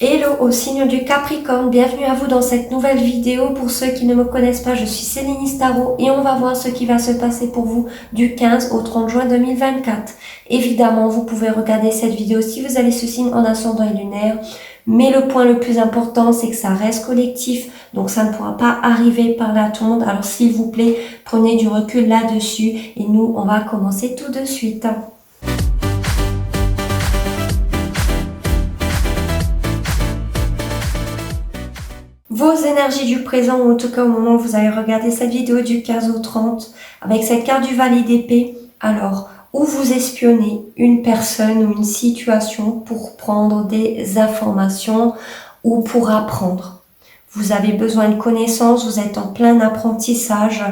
Hello au signe du Capricorne, bienvenue à vous dans cette nouvelle vidéo. Pour ceux qui ne me connaissent pas, je suis Céline Tarot et on va voir ce qui va se passer pour vous du 15 au 30 juin 2024. Évidemment, vous pouvez regarder cette vidéo si vous avez ce signe en ascendant et lunaire, mais le point le plus important, c'est que ça reste collectif, donc ça ne pourra pas arriver par la tout le monde. Alors s'il vous plaît, prenez du recul là-dessus et nous, on va commencer tout de suite. Vos énergies du présent, ou en tout cas au moment où vous allez regarder cette vidéo du 15 au 30, avec cette carte du valet d'épée, alors, où vous espionnez une personne ou une situation pour prendre des informations ou pour apprendre. Vous avez besoin de connaissances, vous êtes en plein apprentissage,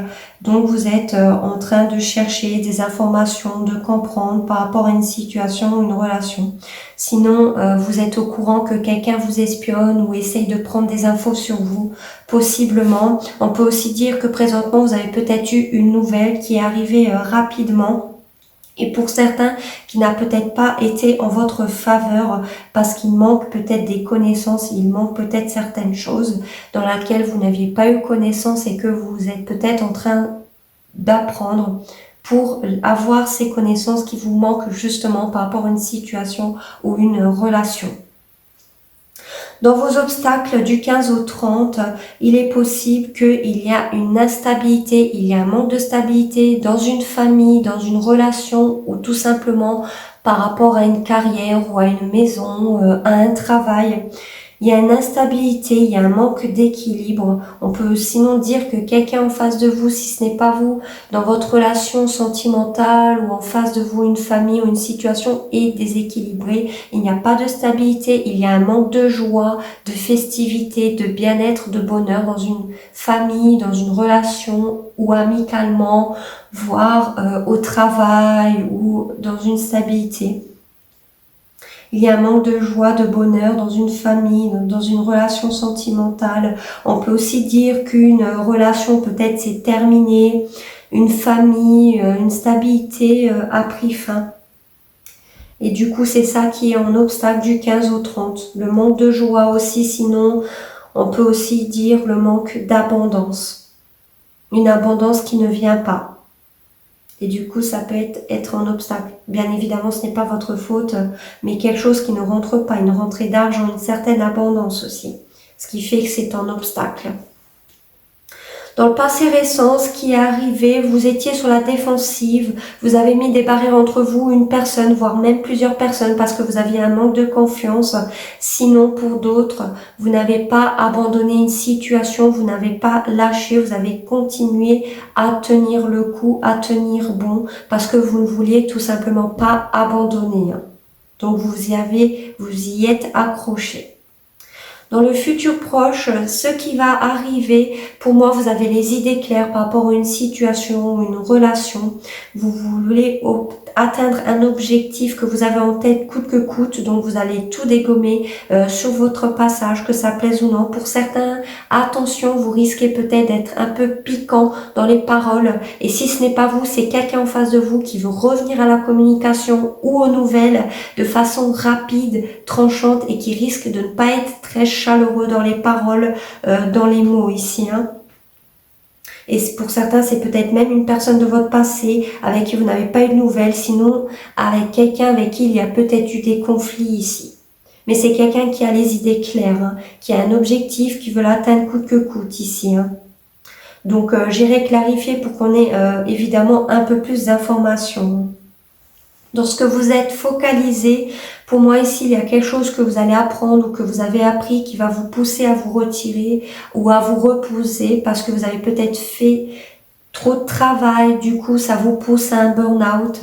donc vous êtes en train de chercher des informations, de comprendre par rapport à une situation ou une relation. Sinon, vous êtes au courant que quelqu'un vous espionne ou essaye de prendre des infos sur vous, possiblement. On peut aussi dire que présentement, vous avez peut-être eu une nouvelle qui est arrivée rapidement. Et pour certains, qui n'a peut-être pas été en votre faveur parce qu'il manque peut-être des connaissances, il manque peut-être certaines choses dans lesquelles vous n'aviez pas eu connaissance et que vous êtes peut-être en train d'apprendre pour avoir ces connaissances qui vous manquent justement par rapport à une situation ou une relation. Dans vos obstacles du 15 au 30, il est possible qu'il y a une instabilité, il y a un manque de stabilité dans une famille, dans une relation ou tout simplement par rapport à une carrière ou à une maison, à un travail. Il y a une instabilité, il y a un manque d'équilibre. On peut sinon dire que quelqu'un en face de vous, si ce n'est pas vous, dans votre relation sentimentale ou en face de vous, une famille ou une situation est déséquilibrée. Il n'y a pas de stabilité, il y a un manque de joie, de festivité, de bien-être, de bonheur dans une famille, dans une relation ou amicalement, voire au travail ou dans une stabilité. Il y a un manque de joie, de bonheur dans une famille, dans une relation sentimentale. On peut aussi dire qu'une relation peut-être s'est terminée, une famille, une stabilité a pris fin. Et du coup, c'est ça qui est en obstacle du 15 au 30. Le manque de joie aussi, sinon, on peut aussi dire le manque d'abondance. Une abondance qui ne vient pas. Et du coup, ça peut être un obstacle. Bien évidemment, ce n'est pas votre faute, mais quelque chose qui ne rentre pas, une rentrée d'argent, une certaine abondance aussi. Ce qui fait que c'est un obstacle. Dans le passé récent, ce qui est arrivé, vous étiez sur la défensive, vous avez mis des barrières entre vous, une personne, voire même plusieurs personnes, parce que vous aviez un manque de confiance. Sinon, pour d'autres, vous n'avez pas abandonné une situation, vous n'avez pas lâché, vous avez continué à tenir le coup, à tenir bon, parce que vous ne vouliez tout simplement pas abandonner. Donc, vous y êtes accroché. Dans le futur proche, ce qui va arriver, pour moi, vous avez les idées claires par rapport à une situation ou une relation. Vous voulez atteindre un objectif que vous avez en tête coûte que coûte, donc vous allez tout dégommer sur votre passage, que ça plaise ou non. Pour certains, attention, vous risquez peut-être d'être un peu piquant dans les paroles. Et si ce n'est pas vous, c'est quelqu'un en face de vous qui veut revenir à la communication ou aux nouvelles de façon rapide, tranchante et qui risque de ne pas être très chaleureux dans les paroles, dans les mots ici. Et pour certains, c'est peut-être même une personne de votre passé avec qui vous n'avez pas eu de nouvelles, sinon avec quelqu'un avec qui il y a peut-être eu des conflits ici. Mais c'est quelqu'un qui a les idées claires, qui a un objectif, qui veut l'atteindre coûte que coûte ici. Donc j'irai clarifier pour qu'on ait évidemment un peu plus d'informations. Lorsque vous êtes focalisé, pour moi ici, il y a quelque chose que vous allez apprendre ou que vous avez appris qui va vous pousser à vous retirer ou à vous reposer parce que vous avez peut-être fait trop de travail, du coup ça vous pousse à un burn-out.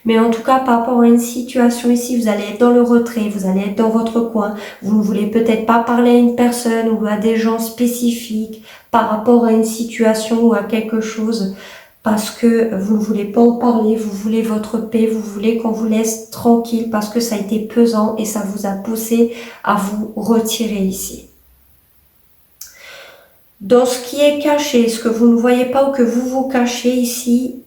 Mais en tout cas, par rapport à une situation ici, vous allez être dans le retrait, vous allez être dans votre coin. Vous ne voulez peut-être pas parler à une personne ou à des gens spécifiques par rapport à une situation ou à quelque chose. Parce que vous ne voulez pas en parler, vous voulez votre paix, vous voulez qu'on vous laisse tranquille parce que ça a été pesant et ça vous a poussé à vous retirer ici. Dans ce qui est caché, ce que vous ne voyez pas ou que vous vous cachez ici,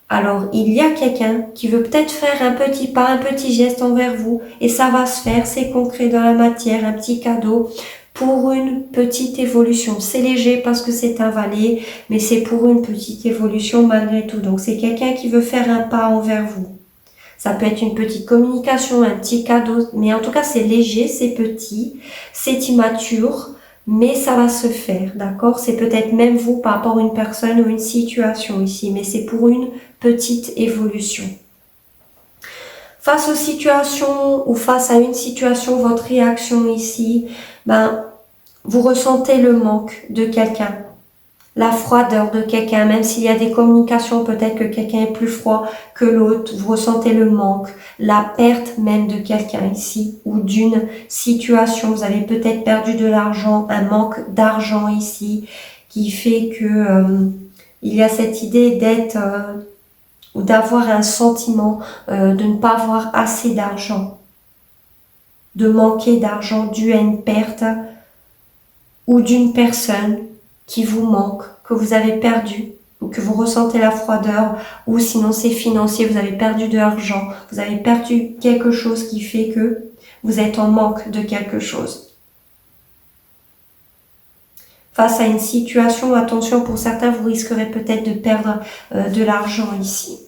Alors, il y a quelqu'un qui veut peut-être faire un petit pas, un petit geste envers vous, et ça va se faire, c'est concret dans la matière, un petit cadeau pour une petite évolution. C'est léger parce que c'est un valet, mais c'est pour une petite évolution malgré tout. Donc, c'est quelqu'un qui veut faire un pas envers vous. Ça peut être une petite communication, un petit cadeau, mais en tout cas, c'est léger, c'est petit, c'est immature, mais ça va se faire, d'accord? C'est peut-être même vous par rapport à une personne ou une situation ici, mais c'est pour une petite évolution. Face aux situations ou face à une situation, votre réaction ici, vous ressentez le manque de quelqu'un, la froideur de quelqu'un, même s'il y a des communications, peut-être que quelqu'un est plus froid que l'autre, vous ressentez le manque, la perte même de quelqu'un ici, ou d'une situation, vous avez peut-être perdu de l'argent, un manque d'argent ici, qui fait que il y a cette idée d'être ou d'avoir un sentiment de ne pas avoir assez d'argent, de manquer d'argent dû à une perte ou d'une personne qui vous manque, que vous avez perdu, ou que vous ressentez la froideur, ou sinon c'est financier, vous avez perdu de l'argent, vous avez perdu quelque chose qui fait que vous êtes en manque de quelque chose. Face à une situation, attention, pour certains, vous risquerez peut-être de perdre de l'argent ici,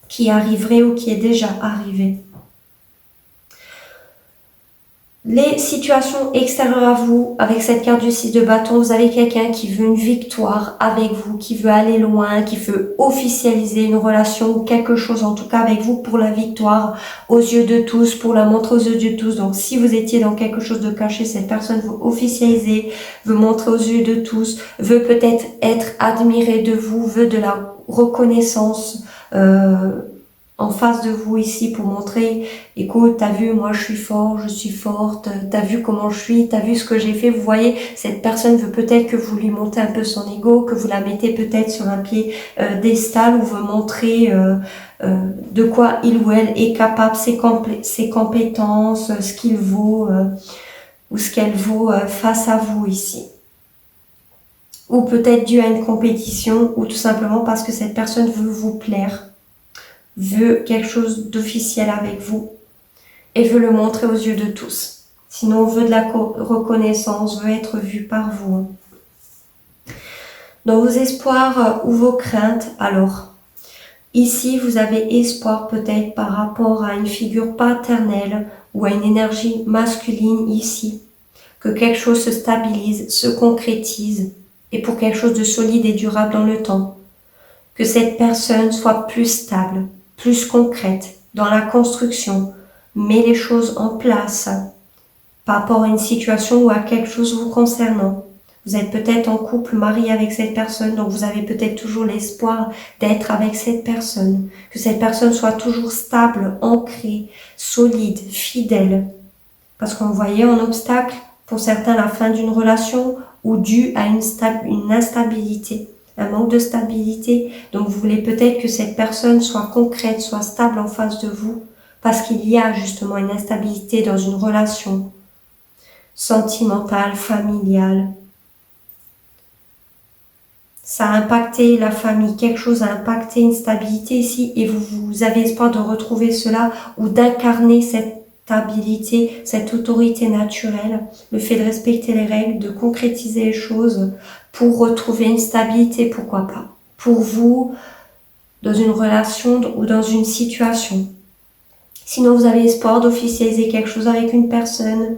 qui arriverait ou qui est déjà arrivé. Les situations extérieures à vous, avec cette carte du 6 de bâton, vous avez quelqu'un qui veut une victoire avec vous, qui veut aller loin, qui veut officialiser une relation ou quelque chose en tout cas avec vous pour la victoire aux yeux de tous, pour la montrer aux yeux de tous. Donc si vous étiez dans quelque chose de caché, cette personne veut officialiser, veut montrer aux yeux de tous, veut peut-être être admirée de vous, veut de la reconnaissance en face de vous ici pour montrer, écoute, t'as vu, moi je suis fort, je suis forte, t'as vu comment je suis, t'as vu ce que j'ai fait. Vous voyez, cette personne veut peut-être que vous lui montez un peu son ego, que vous la mettez peut-être sur un pied d'estal, ou veut montrer de quoi il ou elle est capable, ses compétences, ce qu'il vaut ou ce qu'elle vaut face à vous ici. Ou peut-être dû à une compétition, ou tout simplement parce que cette personne veut vous plaire, veut quelque chose d'officiel avec vous et veut le montrer aux yeux de tous. Sinon, veut de la reconnaissance, veut être vu par vous. Dans vos espoirs ou vos craintes, alors, ici, vous avez espoir peut-être par rapport à une figure paternelle ou à une énergie masculine ici, que quelque chose se stabilise, se concrétise et pour quelque chose de solide et durable dans le temps. Que cette personne soit plus stable, plus concrète dans la construction, met les choses en place par rapport à une situation ou à quelque chose vous concernant. Vous êtes peut-être en couple, marié avec cette personne, donc vous avez peut-être toujours l'espoir d'être avec cette personne. Que cette personne soit toujours stable, ancrée, solide, fidèle. Parce qu'on voyait en obstacle, pour certains, la fin d'une relation ou dû à une instabilité. Un manque de stabilité. Donc vous voulez peut-être que cette personne soit concrète, soit stable en face de vous, parce qu'il y a justement une instabilité dans une relation sentimentale, familiale. Ça a impacté la famille, quelque chose a impacté une stabilité ici, et vous avez espoir de retrouver cela ou d'incarner cette stabilité, cette autorité naturelle, le fait de respecter les règles, de concrétiser les choses pour retrouver une stabilité, pourquoi pas, pour vous, dans une relation ou dans une situation. Sinon, vous avez espoir d'officialiser quelque chose avec une personne.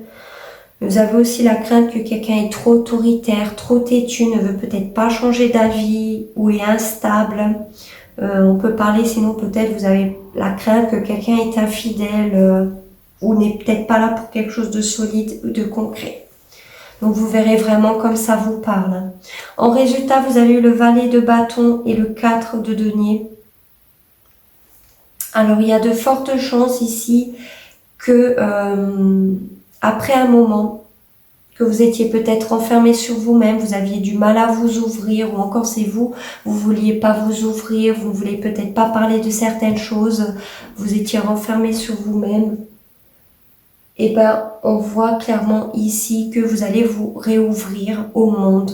Vous avez aussi la crainte que quelqu'un est trop autoritaire, trop têtu, ne veut peut-être pas changer d'avis ou est instable. On peut parler, sinon peut-être vous avez la crainte que quelqu'un est infidèle ou n'est peut-être pas là pour quelque chose de solide ou de concret. Donc vous verrez vraiment comme ça vous parle. En résultat, vous avez eu le valet de bâton et le 4 de denier. Alors il y a de fortes chances ici que après un moment, que vous étiez peut-être enfermé sur vous-même, vous aviez du mal à vous ouvrir, ou encore c'est vous vouliez pas vous ouvrir, vous ne voulez peut-être pas parler de certaines choses, vous étiez renfermé sur vous-même. Et on voit clairement ici que vous allez vous réouvrir au monde.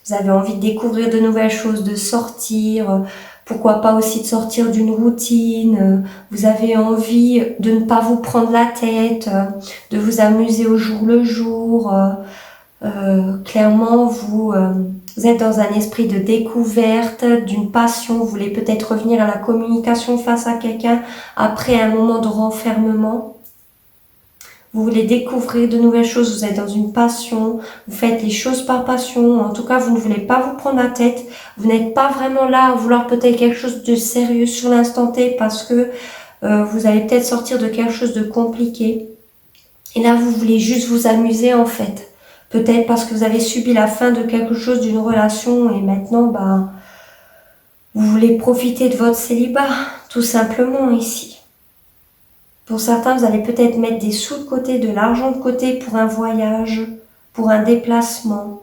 Vous avez envie de découvrir de nouvelles choses, de sortir, Pourquoi pas aussi de sortir d'une routine. Vous avez envie de ne pas vous prendre la tête, de vous amuser au jour le jour. Clairement, vous êtes dans un esprit de découverte, d'une passion. Vous voulez peut-être revenir à la communication face à quelqu'un après un moment de renfermement. Vous voulez découvrir de nouvelles choses, vous êtes dans une passion, vous faites les choses par passion, en tout cas vous ne voulez pas vous prendre la tête, vous n'êtes pas vraiment là à vouloir peut-être quelque chose de sérieux sur l'instant T parce que vous allez peut-être sortir de quelque chose de compliqué. Et là vous voulez juste vous amuser en fait. Peut-être parce que vous avez subi la fin de quelque chose, d'une relation et maintenant vous voulez profiter de votre célibat, tout simplement ici. Pour certains, vous allez peut-être mettre des sous de côté, de l'argent de côté pour un voyage, pour un déplacement.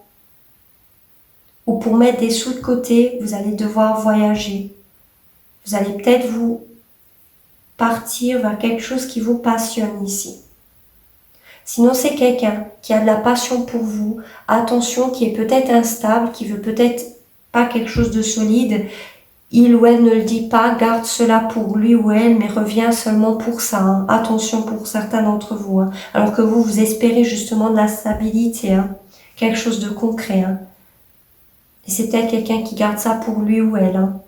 Ou pour mettre des sous de côté, vous allez devoir voyager. Vous allez peut-être vous partir vers quelque chose qui vous passionne ici. Sinon, c'est quelqu'un qui a de la passion pour vous. Attention, qui est peut-être instable, qui veut peut-être pas quelque chose de solide. Il ou elle ne le dit pas, garde cela pour lui ou elle, mais revient seulement pour ça. Hein. Attention pour certains d'entre vous. Hein. Alors que vous espérez justement de la stabilité, hein. Quelque chose de concret. Hein. Et c'est peut-être quelqu'un qui garde ça pour lui ou elle. Hein.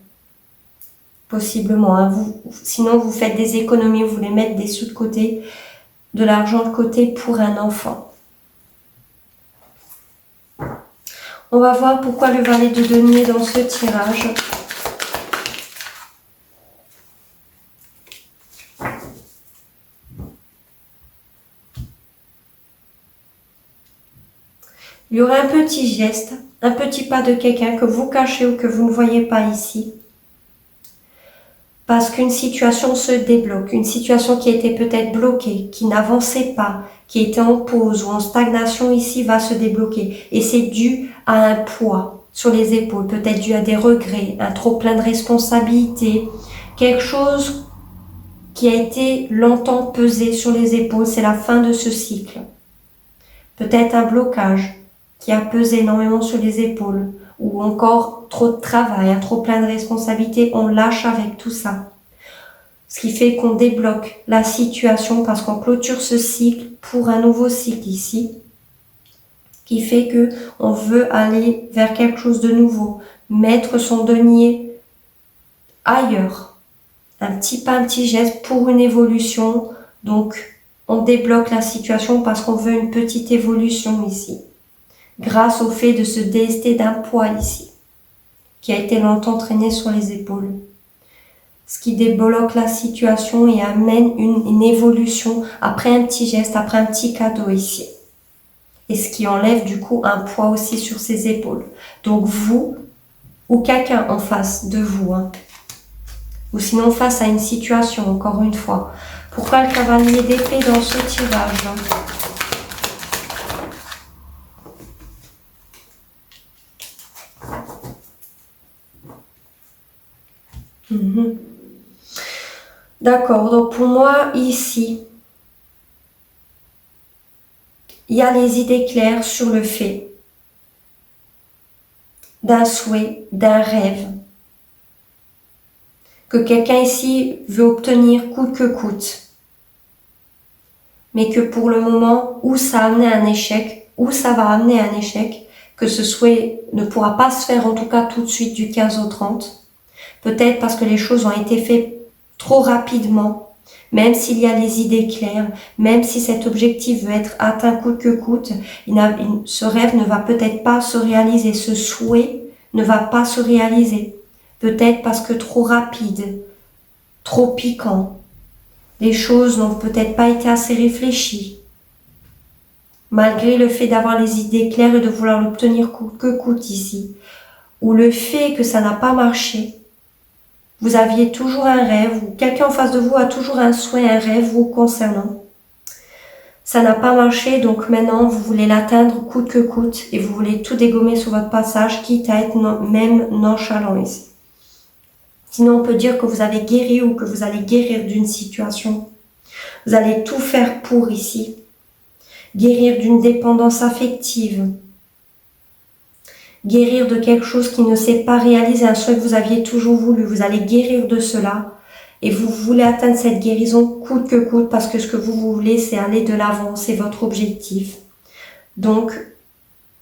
Possiblement. Hein. Sinon, vous faites des économies, vous voulez mettre des sous de côté, de l'argent de côté pour un enfant. On va voir pourquoi le valet de denier dans ce tirage. Il y aura un petit geste, un petit pas de quelqu'un que vous cachez ou que vous ne voyez pas ici. Parce qu'une situation se débloque, une situation qui était peut-être bloquée, qui n'avançait pas, qui était en pause ou en stagnation ici va se débloquer. Et c'est dû à un poids sur les épaules, peut-être dû à des regrets, un trop plein de responsabilités, quelque chose qui a été longtemps pesé sur les épaules, c'est la fin de ce cycle. Peut-être un blocage qui a pesé énormément sur les épaules, ou encore trop de travail, trop plein de responsabilités, on lâche avec tout ça. Ce qui fait qu'on débloque la situation parce qu'on clôture ce cycle pour un nouveau cycle ici, qui fait que on veut aller vers quelque chose de nouveau, mettre son denier ailleurs, un petit pas, un petit geste pour une évolution, donc on débloque la situation parce qu'on veut une petite évolution ici. Grâce au fait de se délester d'un poids ici, qui a été longtemps traîné sur les épaules. Ce qui débloque la situation et amène une évolution après un petit geste, après un petit cadeau ici. Et ce qui enlève du coup un poids aussi sur ses épaules. Donc vous, ou quelqu'un en face de vous, hein, ou sinon face à une situation, encore une fois. Pourquoi le cavalier d'épée dans ce tirage, hein? D'accord, donc pour moi, ici, il y a les idées claires sur le fait d'un souhait, d'un rêve, que quelqu'un ici veut obtenir coûte que coûte, mais que pour le moment, où ça a amené un échec, où ça va amener un échec, que ce souhait ne pourra pas se faire en tout cas tout de suite du 15 au 30, peut-être parce que les choses ont été faites trop rapidement, même s'il y a les idées claires, même si cet objectif veut être atteint coûte que coûte, ce rêve ne va peut-être pas se réaliser, ce souhait ne va pas se réaliser. Peut-être parce que trop rapide, trop piquant. Les choses n'ont peut-être pas été assez réfléchies. Malgré le fait d'avoir les idées claires et de vouloir l'obtenir coûte que coûte ici, ou le fait que ça n'a pas marché, vous aviez toujours un rêve, ou quelqu'un en face de vous a toujours un souhait, un rêve vous concernant. Ça n'a pas marché, donc maintenant vous voulez l'atteindre coûte que coûte, et vous voulez tout dégommer sur votre passage, quitte à être même nonchalant ici. Sinon on peut dire que vous avez guéri ou que vous allez guérir d'une situation. Vous allez tout faire pour ici. Guérir d'une dépendance affective. guérir de quelque chose qui ne s'est pas réalisé, un souhait que vous aviez toujours voulu. Vous allez guérir de cela et vous voulez atteindre cette guérison coûte que coûte parce que ce que vous voulez, c'est aller de l'avant, c'est votre objectif. Donc,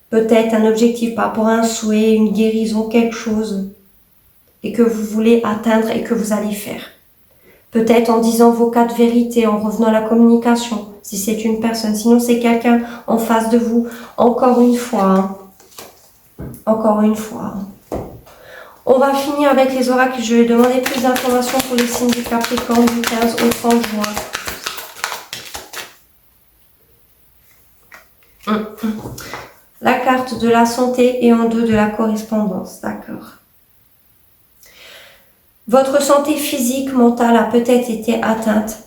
peut-être un objectif par rapport à un souhait, une guérison, quelque chose et que vous voulez atteindre et que vous allez faire. Peut-être en disant vos 4 vérités, en revenant à la communication, si c'est une personne. Sinon, c'est quelqu'un en face de vous. Encore une fois. On va finir avec les oracles. Je vais demander plus d'informations pour les signes du Capricorne du 15 au 30 juin. La carte de la santé et en 2 de la correspondance. D'accord. Votre santé physique, mentale a peut-être été atteinte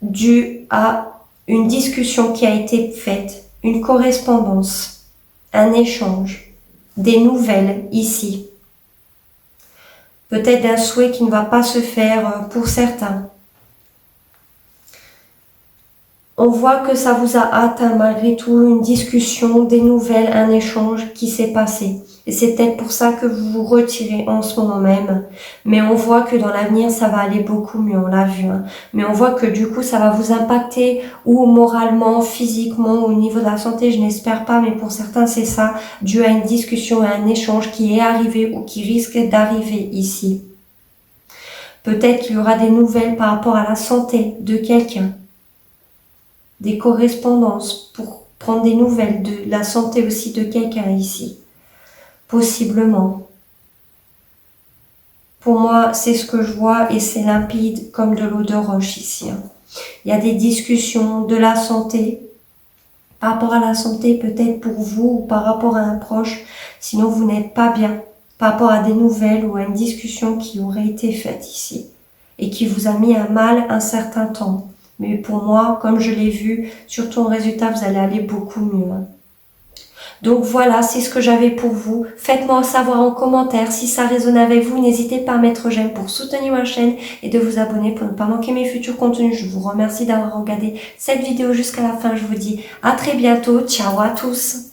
due à une discussion qui a été faite, une correspondance, un échange, des nouvelles ici. Peut-être d'un souhait qui ne va pas se faire pour certains. On voit que ça vous a atteint malgré tout, une discussion, des nouvelles, un échange qui s'est passé. Et c'est peut-être pour ça que vous vous retirez en ce moment même. Mais on voit que dans l'avenir, ça va aller beaucoup mieux, on l'a vu. Mais on voit que du coup, ça va vous impacter ou moralement, physiquement, au niveau de la santé, je n'espère pas. Mais pour certains, c'est ça, dû à une discussion, à un échange qui est arrivé ou qui risque d'arriver ici. Peut-être qu'il y aura des nouvelles par rapport à la santé de quelqu'un. Des correspondances pour prendre des nouvelles de la santé aussi de quelqu'un ici. Possiblement. Pour moi, c'est ce que je vois et c'est limpide comme de l'eau de roche ici. Il y a des discussions de la santé. Par rapport à la santé, peut-être pour vous ou par rapport à un proche. Sinon, vous n'êtes pas bien. Par rapport à des nouvelles ou à une discussion qui aurait été faite ici. Et qui vous a mis à mal un certain temps. Mais pour moi, comme je l'ai vu, surtout en résultat, vous allez aller beaucoup mieux. Donc voilà, c'est ce que j'avais pour vous. Faites-moi savoir en commentaire si ça résonne avec vous. N'hésitez pas à mettre j'aime pour soutenir ma chaîne et de vous abonner pour ne pas manquer mes futurs contenus. Je vous remercie d'avoir regardé cette vidéo jusqu'à la fin. Je vous dis à très bientôt. Ciao à tous.